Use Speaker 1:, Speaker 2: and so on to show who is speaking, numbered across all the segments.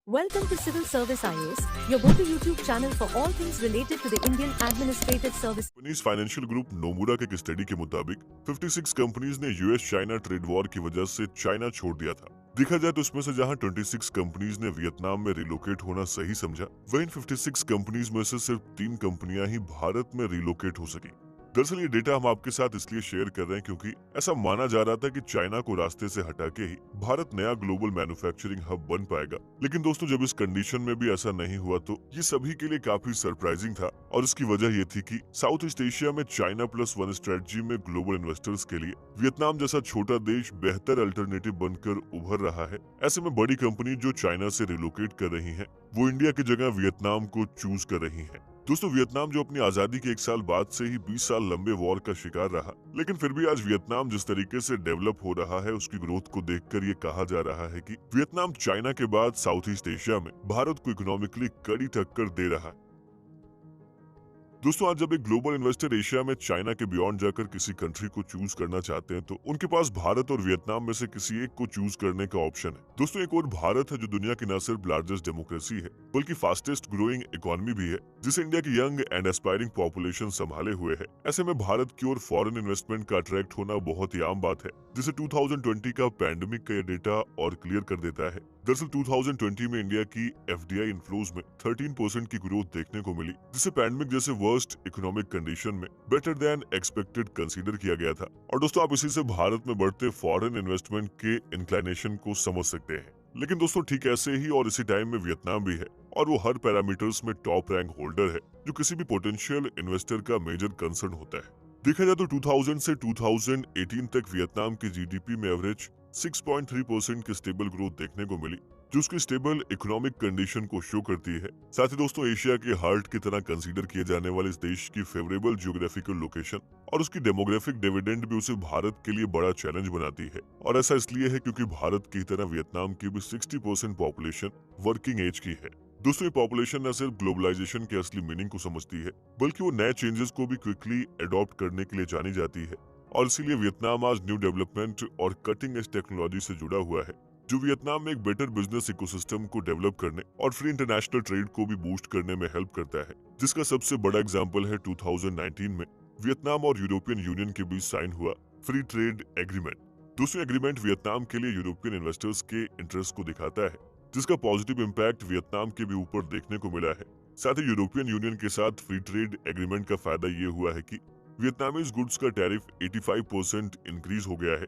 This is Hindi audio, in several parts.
Speaker 1: Welcome to Civil Service IAS, your go-to YouTube channel for all things related to the Indian Administrative Service.
Speaker 2: Japanese financial group Nomura के एक स्टडी के मुताबिक 56 कंपनीज ने यूएस चाइना ट्रेड वॉर की वजह से चाइना छोड़ दिया था। देखा जाए तो इसमें से जहां 26 कंपनीज ने वियतनाम में रिलोकेट होना सही समझा, वहीं इन 56 कंपनीज में से सिर्फ 3 कंपनियां ही भारत में रिलोकेट हो सकी। दरअसल ये डेटा हम आपके साथ इसलिए शेयर कर रहे हैं क्योंकि ऐसा माना जा रहा था कि चाइना को रास्ते से हटा के ही भारत नया ग्लोबल मैन्युफैक्चरिंग हब बन पाएगा। लेकिन दोस्तों, जब इस कंडीशन में भी ऐसा नहीं हुआ तो ये सभी के लिए काफी सरप्राइजिंग था, और इसकी वजह ये थी कि साउथ ईस्ट एशिया में चाइना प्लस वन स्ट्रेटजी में ग्लोबल इन्वेस्टर्स के लिए वियतनाम जैसा छोटा देश बेहतर अल्टरनेटिव बनकर उभर रहा है। ऐसे में बड़ी कंपनी जो चाइना से रिलोकेट कर रही है वो इंडिया की जगह वियतनाम को चूज कर रही है। दोस्तों, वियतनाम जो अपनी आजादी के 1 साल बाद से ही 20 साल लंबे वॉर का शिकार रहा, लेकिन फिर भी आज वियतनाम जिस तरीके से डेवलप हो रहा है उसकी ग्रोथ को देखकर ये कहा जा रहा है कि वियतनाम चाइना के बाद साउथ ईस्ट एशिया में भारत को इकोनॉमिकली कड़ी टक्कर दे रहा है। दोस्तों, आज जब एक ग्लोबल इन्वेस्टर एशिया में चाइना के बियॉन्ड जाकर किसी कंट्री को चूज करना चाहते हैं तो उनके पास भारत और वियतनाम में से किसी एक को चूज करने का ऑप्शन है। दोस्तों, एक और भारत है जो दुनिया की न सिर्फ लार्जेस्ट डेमोक्रेसी है बल्कि फास्टेस्ट ग्रोइंग इकोनॉमी भी है, जिसे इंडिया की यंग एंड एस्पायरिंग पॉपुलेशन संभाले हुए है। ऐसे में भारत की ओर फॉरेन इन्वेस्टमेंट का अट्रैक्ट होना बहुत ही आम बात है, जिसे 2020 का पैंडेमिक का ये डेटा और क्लियर कर देता है। दरअसल 2020 में इंडिया की एफडीआई इनफ्लोज में 13% की ग्रोथ देखने को मिली, जिसे पैंडेमिक जैसे वर्स्ट इकोनॉमिक कंडीशन में बेटर देन एक्सपेक्टेड कंसीडर किया गया था। और दोस्तों, आप इसी से भारत में बढ़ते फॉरेन इन्वेस्टमेंट के इंक्लाइनेशन को समझ सकते हैं। लेकिन दोस्तों, ठीक ऐसे ही और इसी टाइम में वियतनाम भी है, और वो हर पैरामीटर्स में टॉप रैंक होल्डर है, जो किसी भी पोटेंशियल इन्वेस्टर का मेजर कंसर्न होता है। देखा जाए तो 2000 से 2018 तक वियतनाम की जीडीपी में एवरेज 6.3% की स्टेबल ग्रोथ देखने को मिली, जो उसकी स्टेबल इकोनॉमिक कंडीशन को शो करती है। साथ ही दोस्तों, एशिया के हार्ट की तरह कंसीडर किए जाने वाले इस देश की फेवरेबल जियोग्राफिकल लोकेशन और उसकी डेमोग्राफिक डिविडेंड भी उसे भारत के लिए बड़ा चैलेंज बनाती है। और ऐसा इसलिए है क्योंकि भारत की तरह वियतनाम की भी 60% पॉपुलेशन वर्किंग एज की है। दोस्तों, ये पॉपुलेशन न सिर्फ ग्लोबलाइजेशन के असली मीनिंग को समझती है बल्कि वो नए चेंजेस को भी क्विकली अडॉप्ट करने के लिए जानी जाती है, और इसीलिए वियतनाम आज न्यू डेवलपमेंट और कटिंग एज टेक्नोलॉजी से जुड़ा हुआ है, जो वियतनाम में एक बेटर बिजनेस इकोसिस्टम को डेवलप करने और फ्री इंटरनेशनल ट्रेड को भी बूस्ट करने में हेल्प करता है। जिसका सबसे बड़ा एग्जांपल है 2019 में वियतनाम और यूरोपियन यूनियन के बीच साइन हुआ फ्री ट्रेड एग्रीमेंट। दूसरी एग्रीमेंट वियतनाम के लिए यूरोपियन इन्वेस्टर्स के इंटरेस्ट को दिखाता है, जिसका पॉजिटिव इम्पैक्ट वियतनाम के भी ऊपर देखने को मिला है। साथ ही यूरोपियन यूनियन के साथ फ्री ट्रेड एग्रीमेंट का फायदा ये हुआ है कि वियतनामीज गुड्स का टैरिफ 85% इंक्रीज हो गया है।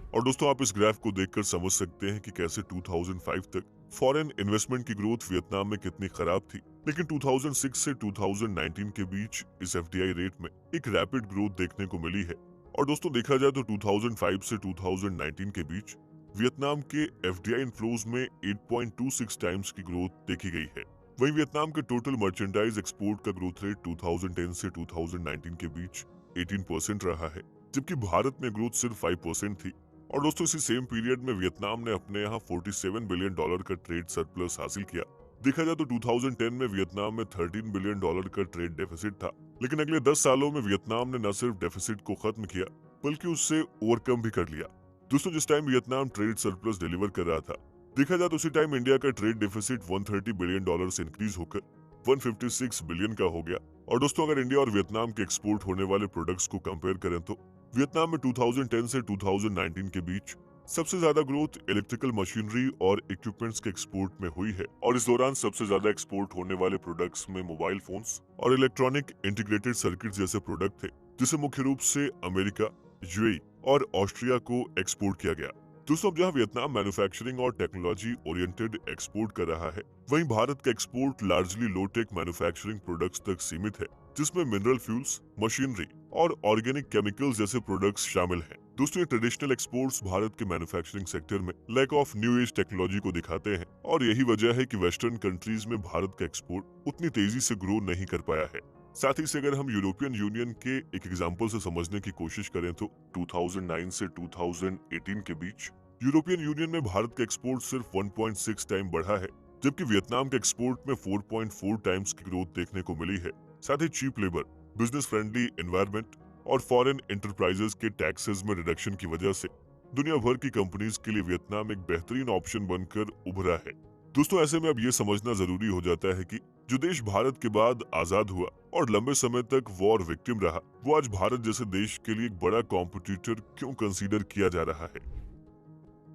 Speaker 2: और दोस्तों, आप इस ग्राफ को देखकर समझ सकते हैं कि कैसे 2005 तक फॉरेन इन्वेस्टमेंट की ग्रोथ वियतनाम में कितनी खराब थी, लेकिन 2006 से 2019 के बीच इस एफडीआई रेट में एक रैपिड ग्रोथ देखने को मिली है। और दोस्तों, देखा जाए तो 2005 से 2019 के बीच वियतनाम के एफडीआई इनफ्लोज में 8.26 टाइम्स की ग्रोथ देखी गई है। वहीं वियतनाम के टोटल मर्चेंडाइज एक्सपोर्ट का ग्रोथ रेट 2010 से 2019 के बीच 18% रहा है, जबकि भारत में ग्रोथ सिर्फ 5% थी। और दोस्तों, इसी सेम पीरियड में वियतनाम ने अपने यहाँ $47 बिलियन का ट्रेड सरप्लस हासिल किया। देखा जाए तो 2010 में वियतनाम में $13 बिलियन का ट्रेड डेफिसिट था, लेकिन अगले 10 सालों में वियतनाम ने न सिर्फ डेफिसिट को खत्म किया बल्कि उससे ओवरकम भी कर लिया। दोस्तों, जिस time Vietnam trade surplus deliver कर रहा था, देखा जाए तो उसी टाइम इंडिया का ट्रेड डेफिसिट $130 बिलियन से इंक्रीज होकर 156 बिलियन का हो गया। और दोस्तों, अगर इंडिया और वियतनाम के एक्सपोर्ट होने वाले प्रोडक्ट्स को कंपेयर करें तो वियतनाम में 2010 से 2019 के बीच सबसे ज्यादा ग्रोथ इलेक्ट्रिकल मशीनरी और इक्विपमेंट्स के एक्सपोर्ट में हुई है, और इस दौरान सबसे ज्यादा एक्सपोर्ट होने वाले प्रोडक्ट्स में मोबाइल फोन्स और इलेक्ट्रॉनिक इंटीग्रेटेड सर्किट जैसे प्रोडक्ट थे, जिसे मुख्य रूप से अमेरिका, यूएई और ऑस्ट्रिया को एक्सपोर्ट किया गया। दोस्तों, अब जहां वियतनाम मैन्युफैक्चरिंग और टेक्नोलॉजी ओरिएंटेड एक्सपोर्ट कर रहा है, वहीं भारत का एक्सपोर्ट लार्जली लो टेक मैन्युफैक्चरिंग प्रोडक्ट्स तक सीमित है, जिसमें मिनरल फ्यूल्स, मशीनरी और ऑर्गेनिक केमिकल्स जैसे प्रोडक्ट्स शामिल हैं। दोस्तों, ये ट्रेडिशनल एक्सपोर्ट्स भारत के मैन्युफैक्चरिंग सेक्टर में lack of new age technology को दिखाते हैं, और यही वजह है कि वेस्टर्न कंट्रीज में भारत का एक्सपोर्ट उतनी तेजी से ग्रो नहीं कर पाया है। साथ ही से अगर हम यूरोपियन यूनियन के एक एग्जांपल से समझने की कोशिश करें तो 2009 से 2018 के बीच यूरोपियन यूनियन में भारत का एक्सपोर्ट सिर्फ 1.6 टाइम बढ़ा है, जबकि वियतनाम के एक्सपोर्ट में 4.4 टाइम्स की ग्रोथ देखने को मिली है। साथ ही cheap labour, business friendly environment और फॉरेन एंटरप्राइजेस के टैक्सेस में रिडक्शन की वजह से दुनिया भर की कंपनीज के लिए वियतनाम एक बेहतरीन ऑप्शन बनकर उभरा है। दोस्तों ऐसे में अब ये समझना जरूरी हो जाता है कि जो देश भारत के बाद आजाद हुआ और लंबे समय तक वॉर विक्टिम रहा, वो आज भारत जैसे देश के लिए एक बड़ा कॉम्पिटिटर क्यों कंसीडर किया जा रहा है।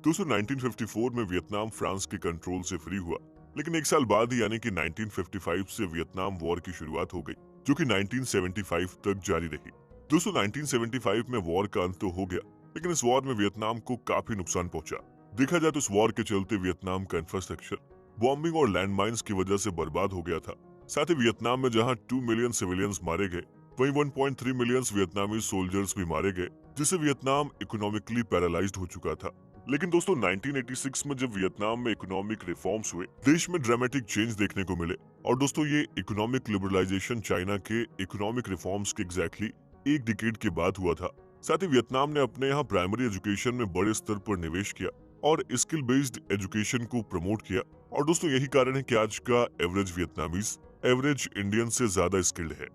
Speaker 2: दोस्तों 1954 में वियतनाम फ्रांस के कंट्रोल से फ्री हुआ, लेकिन एक साल बाद ही यानी कि 1955 से वियतनाम वॉर की शुरुआत हो गई, जो कि 1975 तक जारी रही। दोस्तों 1975 में वॉर का अंत तो हो गया, लेकिन इस वॉर में वियतनाम को काफी नुकसान पहुंचा। देखा जाए तो इस वॉर के चलते वियतनाम का इंफ्रास्ट्रक्चर बॉम्बिंग और लैंडमाइंस की वजह से बर्बाद हो गया था। साथ ही वियतनाम में जहां 2 मिलियन सिविलियंस मारे गए, वहीं 1.3 मिलियन वियतनामी सोल्जर्स भी मारे गए, जिससे वियतनाम इकोनॉमिकली पैरालाइज्ड हो चुका था। लेकिन दोस्तों 1986 में जब वियतनाम में इकोनॉमिक रिफॉर्म्स हुए, देश में ड्रामेटिक चेंज देखने को मिले। और दोस्तों ये इकोनॉमिक लिबरलाइजेशन चाइना के इकोनॉमिक रिफॉर्म्स के एग्जैक्टली एक डिकेड के बाद हुआ था। साथ ही वियतनाम ने अपने यहाँ प्राइमरी एजुकेशन में बड़े स्तर पर निवेश किया और स्किल बेस्ड एजुकेशन को प्रमोट किया। और दोस्तों यही कारण है कि आज का एवरेज वियतनामीज एवरेज इंडियन से ज्यादा स्किल्ड है।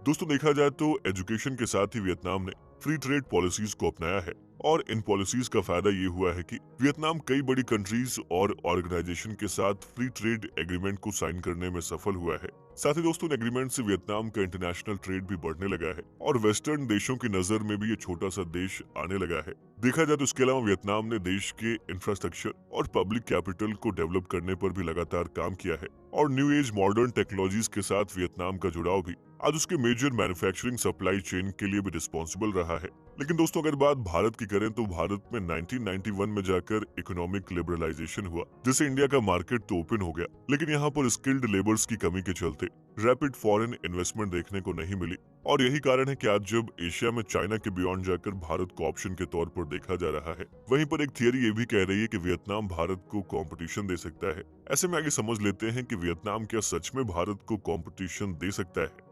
Speaker 2: दोस्तों देखा जाए तो एजुकेशन के साथ ही वियतनाम ने फ्री ट्रेड पॉलिसीज को अपनाया है और इन पॉलिसीज का फायदा ये हुआ है कि वियतनाम कई बड़ी कंट्रीज और ऑर्गेनाइजेशन के साथ फ्री ट्रेड एग्रीमेंट को साइन करने में सफल हुआ है। साथ ही दोस्तों एग्रीमेंट से वियतनाम का इंटरनेशनल ट्रेड भी बढ़ने लगा है और वेस्टर्न देशों की नजर में भी ये छोटा सा देश आने लगा है। देखा जाए तो इसके अलावा वियतनाम ने देश के इंफ्रास्ट्रक्चर और पब्लिक कैपिटल को डेवलप करने पर भी लगातार काम किया है और न्यू एज मॉडर्न टेक्नोलॉजीज के साथ वियतनाम का जुड़ाव भी आज उसके मेजर मैन्युफैक्चरिंग सप्लाई चेन के लिए भी रिस्पॉन्सिबल रहा है। लेकिन दोस्तों अगर बात भारत की करें तो भारत में 1991 में जाकर इकोनॉमिक लिबरलाइजेशन हुआ, जिससे इंडिया का मार्केट तो ओपन हो गया, लेकिन यहाँ पर स्किल्ड लेबर्स की कमी के चलते रैपिड फॉरेन इन्वेस्टमेंट देखने को नहीं मिली। और यही कारण है कि आज जब एशिया में चाइना के बियॉन्ड जाकर भारत को ऑप्शन के तौर पर देखा जा रहा है, वहीं पर एक थियरी ये भी कह रही है कि वियतनाम भारत को कंपटीशन दे सकता है। ऐसे में आगे समझ लेते हैं कि वियतनाम क्या सच में भारत को कंपटीशन दे सकता है।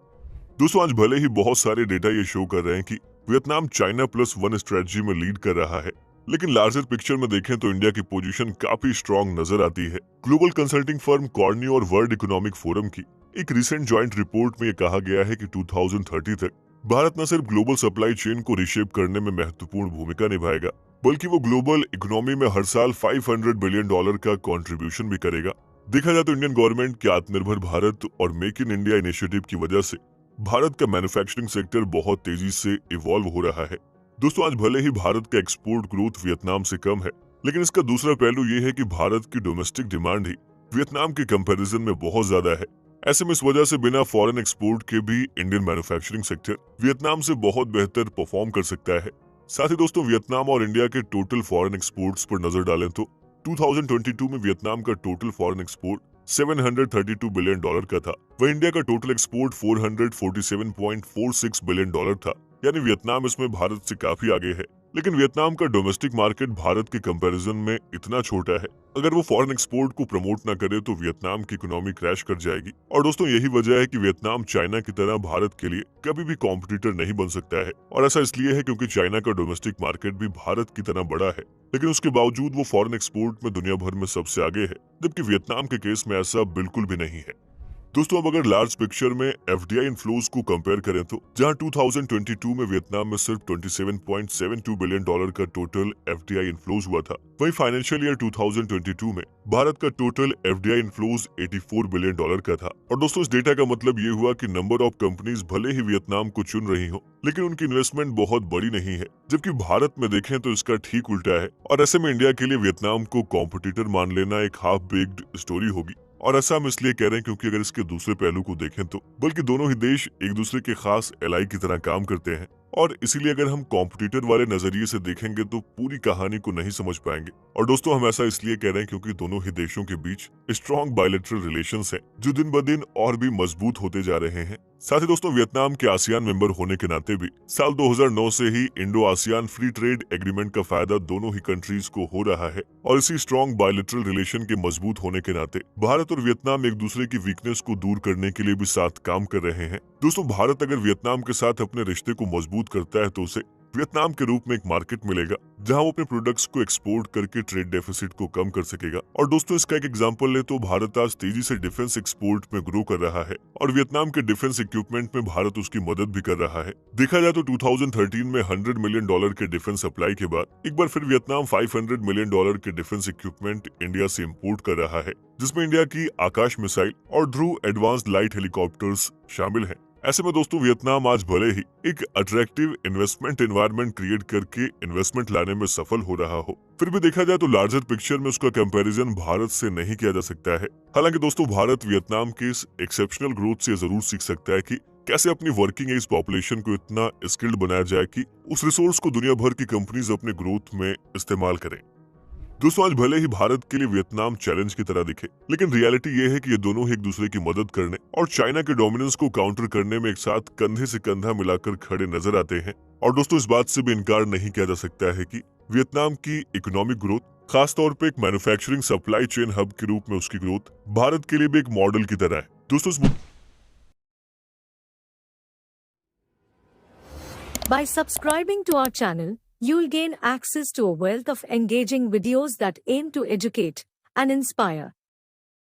Speaker 2: दोस्तों आज भले ही बहुत सारे डेटा ये शो कर रहे हैं कि वियतनाम चाइना +1 स्ट्रेटजी में लीड कर रहा है, लेकिन लार्जर पिक्चर में देखें तो इंडिया की पोजीशन काफी स्ट्रांग नजर आती है। ग्लोबल कंसल्टिंग फर्म कॉर्नी और वर्ल्ड इकोनॉमिक फोरम की एक रिसेंट ज्वाइंट रिपोर्ट में ये कहा गया है कि 2030 तक भारत न सिर्फ ग्लोबल सप्लाई चेन को रिशेप करने में महत्वपूर्ण भूमिका निभाएगा, बल्कि वो ग्लोबल इकोनॉमी में हर साल $500 बिलियन का कंट्रीब्यूशन भी करेगा। देखा जाए तो इंडियन गवर्नमेंट के आत्मनिर्भर भारत और मेक इन इंडिया इनिशिएटिव की वजह से भारत का मैन्युफैक्चरिंग सेक्टर बहुत तेजी से इवॉल्व हो रहा है। दोस्तों आज भले ही भारत का एक्सपोर्ट ग्रोथ वियतनाम से कम है, लेकिन इसका दूसरा पहलू ये है कि भारत की डोमेस्टिक डिमांड ही वियतनाम के कंपैरिजन में बहुत ज्यादा है। ऐसे में इस वजह से बिना फॉरेन एक्सपोर्ट के भी इंडियन मैन्युफैक्चरिंग सेक्टर वियतनाम से बहुत बेहतर परफॉर्म कर सकता है। साथ ही दोस्तों वियतनाम और इंडिया के टोटल फॉरेन एक्सपोर्ट्स पर नजर डालें तो 2022 में वियतनाम का टोटल फॉरेन एक्सपोर्ट $732 बिलियन का था, वहीं इंडिया का टोटल एक्सपोर्ट $447.46 बिलियन था। यानी वियतनाम इसमें भारत से काफी आगे है। लेकिन वियतनाम का डोमेस्टिक मार्केट भारत के कंपैरिजन में इतना छोटा है, अगर वो फॉरेन एक्सपोर्ट को प्रमोट ना करे तो वियतनाम की इकोनॉमी क्रैश कर जाएगी। और दोस्तों यही वजह है कि वियतनाम चाइना की तरह भारत के लिए कभी भी कॉम्पिटिटर नहीं बन सकता है। और ऐसा इसलिए है क्योंकि चाइना का डोमेस्टिक मार्केट भी भारत की तरह बड़ा है, लेकिन उसके बावजूद वो फॉरेन एक्सपोर्ट में दुनिया भर में सबसे आगे है, जबकि वियतनाम के केस में ऐसा बिल्कुल भी नहीं है। दोस्तों अब अगर लार्ज पिक्चर में एफडीआई इनफ्लोज को कंपेयर करें तो जहां 2022 में वियतनाम में सिर्फ $27.72 बिलियन का टोटल एफडीआई इनफ्लोज हुआ था, वहीं फाइनेंशियल ईयर 2022 में भारत का टोटल एफडीआई इनफ्लोज $84 बिलियन का था। और दोस्तों इस डेटा का मतलब ये हुआ कि नंबर ऑफ कंपनीज भले ही वियतनाम को चुन रही हो, लेकिन उनकी इन्वेस्टमेंट बहुत बड़ी नहीं है, जबकि भारत में देखें तो इसका ठीक उल्टा है। और ऐसे में इंडिया के लिए वियतनाम को कॉम्पिटिटर मान लेना एक हाफ बेक्ड स्टोरी होगी। और ऐसा हम इसलिए कह रहे हैं क्योंकि अगर इसके दूसरे पहलू को देखें तो बल्कि दोनों ही देश एक दूसरे के खास एलाई की तरह काम करते हैं, और इसीलिए अगर हम कॉम्पिटिटर वाले नजरिए से देखेंगे तो पूरी कहानी को नहीं समझ पाएंगे। और दोस्तों हम ऐसा इसलिए कह रहे हैं क्योंकि दोनों ही देशों के बीच स्ट्रॉन्ग बायलैटरल रिलेशंस हैं, जो दिन ब दिन और भी मजबूत होते जा रहे हैं। साथ ही दोस्तों वियतनाम के आसियान मेंबर होने के नाते भी साल 2009 से ही Indo ASEAN free trade agreement का फायदा दोनों ही कंट्रीज को हो रहा है। और इसी स्ट्रॉन्ग बायलैटरल रिलेशन के मजबूत होने के नाते भारत और वियतनाम एक दूसरे की वीकनेस को दूर करने के लिए भी साथ काम कर रहे हैं। दोस्तों भारत अगर वियतनाम के साथ अपने रिश्ते को मजबूत करता है तो उसे वियतनाम के रूप में एक मार्केट मिलेगा जहां वो अपने प्रोडक्ट्स को एक्सपोर्ट करके ट्रेड डेफिसिट को कम कर सकेगा। और दोस्तों इसका एक एग्जांपल ले तो भारत आज तेजी से डिफेंस एक्सपोर्ट में ग्रो कर रहा है और वियतनाम के डिफेंस इक्विपमेंट में भारत उसकी मदद भी कर रहा है। देखा जाए तो 2013 में $100 मिलियन के डिफेंस सप्लाई के बाद एक बार फिर वियतनाम $500 मिलियन के डिफेंस इक्विपमेंट इंडिया से इम्पोर्ट कर रहा है, जिसमें इंडिया की आकाश मिसाइल और ध्रुव एडवांस्ड लाइट हेलीकॉप्टर्स शामिल हैं। ऐसे में दोस्तों वियतनाम आज भले ही एक अट्रैक्टिव इन्वेस्टमेंट एनवायरनमेंट क्रिएट करके इन्वेस्टमेंट लाने में सफल हो रहा हो, फिर भी देखा जाए तो लार्जर पिक्चर में उसका कंपैरिजन भारत से नहीं किया जा सकता है। हालांकि दोस्तों भारत वियतनाम के इस एक्सेप्शनल ग्रोथ से जरूर सीख सकता है कि कैसे अपनी वर्किंग एज पॉपुलेशन को इतना स्किल्ड बनाया जाए कि उस रिसोर्स को दुनिया भर की कंपनीज अपने ग्रोथ में इस्तेमाल करें। दोस्तों आज भले ही भारत के लिए वियतनाम चैलेंज की तरह दिखे, लेकिन रियलिटी ये है कि ये दोनों ही एक दूसरे की मदद करने और चाइना के डोमिनेंस को काउंटर करने में एक साथ कंधे से कंधा मिलाकर खड़े नजर आते हैं। और दोस्तों इस बात से भी इनकार नहीं किया जा सकता है कि वियतनाम की इकोनॉमिक ग्रोथ, खासतौर पे एक मैन्युफैक्चरिंग सप्लाई चेन हब के रूप में उसकी ग्रोथ भारत के लिए भी एक मॉडल की तरह है। दोस्तों
Speaker 1: By subscribing to our channel, you'll gain access to a wealth of engaging videos that aim to educate and inspire.